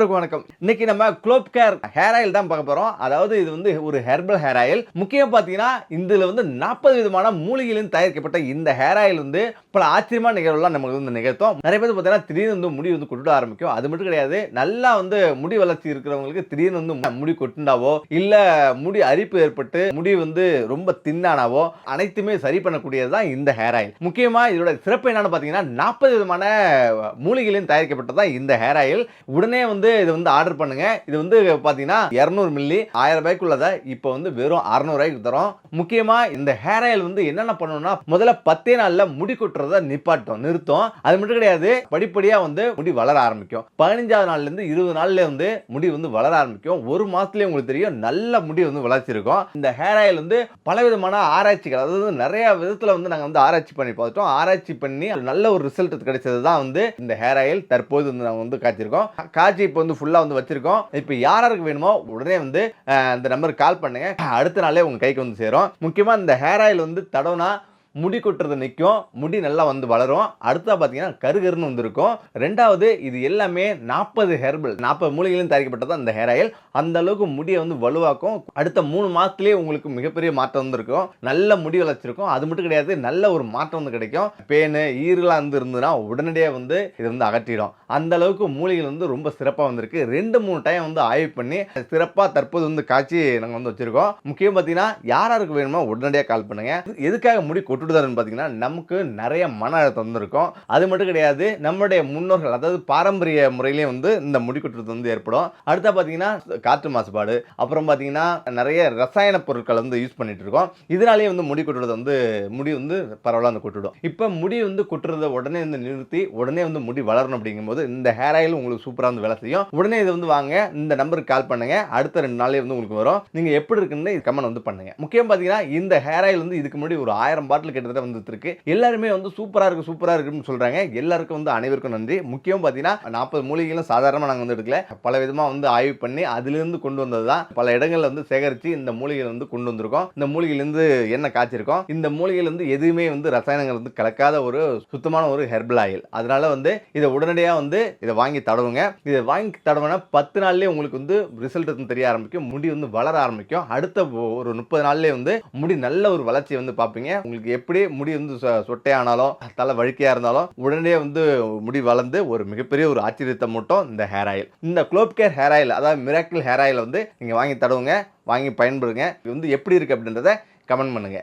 அனைவருக்கும் வணக்கம். இன்னைக்கு நம்ம குளோப் கேர் ஹேர் ஆயில் தான் பார்க்க போறோம். அதாவது இது வந்து ஒரு ஹெர்பல் ஹேர் ஆயில். முக்கியம் பார்த்தீங்கன்னா இதுல வந்து 40 விதமான மூலிகைகளின் தயாரிக்கப்பட்ட இந்த ஹேர் ஆயில் வந்து பல ஆச்சரியமான நிகழ்வுலாம் நமக்கு வந்து நிகழ்த்தும். நிறைய பேர் பார்த்தீங்கன்னா திடீர்னு வந்து முடி வந்து கொட்ட ஆரம்பிக்கும். அது மட்டும் கிடையாது, நல்லா வந்து முடி வளர்ச்சி இருக்கிறவங்களுக்கு திடீர்னு வந்து முடி கொட்டுண்டாவோ இல்ல முடி அரிப்பு ஏற்பட்டு முடி வந்து ரொம்ப தின்னானாவோ அனைத்துமே சரி பண்ணக்கூடியது தான் இந்த ஹேர் ஆயில். முக்கியமா இதோட சிறப்பு என்னன்னு பார்த்தீங்கன்னா 40 விதமான மூலிகைகளின் தயாரிக்கப்பட்டதான் இந்த ஹேர் ஆயில். உடனே வந்து இது வந்து ஆர்டர் பண்ணுங்க. இது வந்து பாத்தீங்கன்னா 200 மில்லி 1000 ரூபாய்க்குள்ளத இப்போ வந்து வெறும் 600 ரூபாய்க்கு தரோம். முக்கியமா இந்த ஹேர் ஆயில் வந்து என்னென்ன பண்ணணும்னா முதல்ல 10 நாள்ல முடி கொட்டுறத நிறுத்தும். அது மட்டும் கிடையாது, படிப்படியா வந்து முடி வளர ஆரம்பிக்கும். 15வது நாள்ல இருந்து 20 நாள்ல வந்து முடி வந்து வளர ஆரம்பிக்கும். ஒரு மாசத்துலயே உங்களுக்கு தெரியும் நல்ல முடி வந்து வளர்ச்சி இருக்கும். இந்த ஹேர் ஆயில் வந்து பலவிதமான ஆராய்ச்சிகள், அதாவது நிறைய விதத்துல வந்து நாங்க வந்து ஆராய்ச்சி பண்ணி பார்த்தோம். ஆராய்ச்சி பண்ணி நல்ல ஒரு ரிசல்ட் கிடைச்சது தான் வந்து இந்த ஹேர் ஆயில் தற்போது வந்து நாங்க வந்து காய்ச்சிருக்கோம். காய்ச்சி இப்போ வந்து ஃபுல்லா வந்து வச்சிருக்கோம். இப்போ யாருக்கு வேணுமோ உடனே வந்து இந்த நம்பருக்கு கால் பண்ணுங்க. அடுத்த நாளே உங்க கைக்கு வந்து சேரும். முக்கியமா இந்த ஹேர் ஆயில் வந்து தடவுனா முடி கொட்டுறது நிற்கும், முடி நல்லா வந்து வளரும். அடுத்தா பார்த்தீங்கன்னா கருகருன்னு வந்திருக்கும். ரெண்டாவது, இது எல்லாமே 40 மூலிகைகளும் தயாரிக்கப்பட்டது அந்த ஹேர் ஆயில். அந்த அளவுக்கு முடியை வந்து வலுவாக்கும். அடுத்த 3 மாதத்துலேயே உங்களுக்கு மிகப்பெரிய மாற்றம் வந்து இருக்கும். நல்ல முடி வளர்ச்சிருக்கும். அது மட்டும் கிடையாது, நல்ல ஒரு மாற்றம் வந்து கிடைக்கும். பேனு ஈரெல்லாம் வந்து இருந்ததுன்னா உடனடியாக வந்து இது வந்து அகற்றிடும். அந்த அளவுக்கு மூலிகைகள் வந்து ரொம்ப சிறப்பாக வந்திருக்கு. 2-3 டைம் வந்து ஆய்வு பண்ணி சிறப்பாக தற்போது வந்து காய்ச்சி நாங்கள் வந்து வச்சிருக்கோம். முக்கியம் பார்த்தீங்கன்னா யாருக்கு வேணுமோ உடனடியாக கால் பண்ணுங்க. எதுக்காக முடி பார்த்தீங்கன்னா நமக்கு நிறைய மன அழுத்தம் வந்திருக்கும். அது மட்டும் கிடையாது, நம்முடைய முன்னோர்கள், அதாவது பாரம்பரிய முறையிலே வந்து இந்த முடி கொட்டுறது வந்து ஏற்படும். அடுத்த பார்த்தீங்கன்னா காற்று மாசுபாடு, அப்புறம் பார்த்தீங்கன்னா நிறைய ரசாயன பொருட்கள் வந்து யூஸ் பண்ணிட்டு இருக்கோம். இதனாலேயே வந்து முடி கொட்டுறது வந்து முடி வந்து பரவலாக வந்து கொட்டுடும். இப்போ முடி வந்து கொட்டுறதை உடனே வந்து நிறுத்தி உடனே வந்து முடி வளரணும் அப்படிங்கும்போது இந்த ஹேர் ஆயில் உங்களுக்கு சூப்பராக வந்து வேலை செய்யும். உடனே இது வந்து வாங்க, இந்த நம்பருக்கு கால் பண்ணுங்க. அடுத்த 2 நாளே வந்து உங்களுக்கு வரும். நீங்க எப்படி இருக்குன்னு கமெண்ட் வந்து பண்ணுங்க. முக்கியம் பார்த்தீங்கன்னா இந்த ஹேர் ஆயில் வந்து இதுக்கு முன்னாடி ஒரு 1000 பாட்டில் கிட்டத்தட்ட வந்துட்டு இருக்கு. எல்லாருமே வந்து சூப்பரா இருக்குன்னு சொல்றாங்க. எல்லாருக்கும் வந்து அனைவருக்கும் நன்றி. முக்கியம் பாத்தீங்கன்னா 40 மூலிகைகளும் சாதாரணமா நாங்க வந்து எடுக்கல. பல விதமா வந்து ஆய்வு பண்ணி அதிலிருந்து கொண்டு வந்ததுதான். பல இடங்கள்ல வந்து சேகரிச்சு இந்த மூலிகைகள் வந்து கொண்டு வந்திருக்கோம். இந்த மூலிகையில இருந்து என்ன காய்ச்சிருக்கோம். இந்த மூலிகையில இருந்து எதுவுமே வந்து ரசாயனங்கள் வந்து கலக்காத ஒரு சுத்தமான ஒரு ஹெர்பல் ஆயில். அதனால வந்து இதை உடனடியா வந்து இதை வாங்கி தடவுங்க. இதை வாங்கி தடவுனா 10 நாள்லயே உங்களுக்கு வந்து ரிசல்ட் வந்து தெரிய ஆரம்பிக்கும். முடி வந்து வளர ஆரம்பிக்கும். அடுத்த ஒரு 30 நாள்லயே வந்து முடி நல்ல ஒரு வளர்ச்சி வந்து பாப்பீங்க. உங்களுக்கு எப்படி முடி வந்து சொட்டையானாலும் தலை வழுக்கையா இருந்தாலும் உடனே வந்து முடி வளர்ந்து ஒரு மிகப்பெரிய ஒரு ஆச்சரியத்தை மூட்டும் இந்த ஹேர் ஆயில். இந்த குளோப் கேர் ஹேர் ஆயில், அதாவது மிராக்கிள் ஹேர் ஆயில் வந்து நீங்க வாங்கி தடவுங்க, வாங்கி பயன்படுங்க. இது வந்து எப்படி இருக்கு அப்படின்றத கமெண்ட் பண்ணுங்க.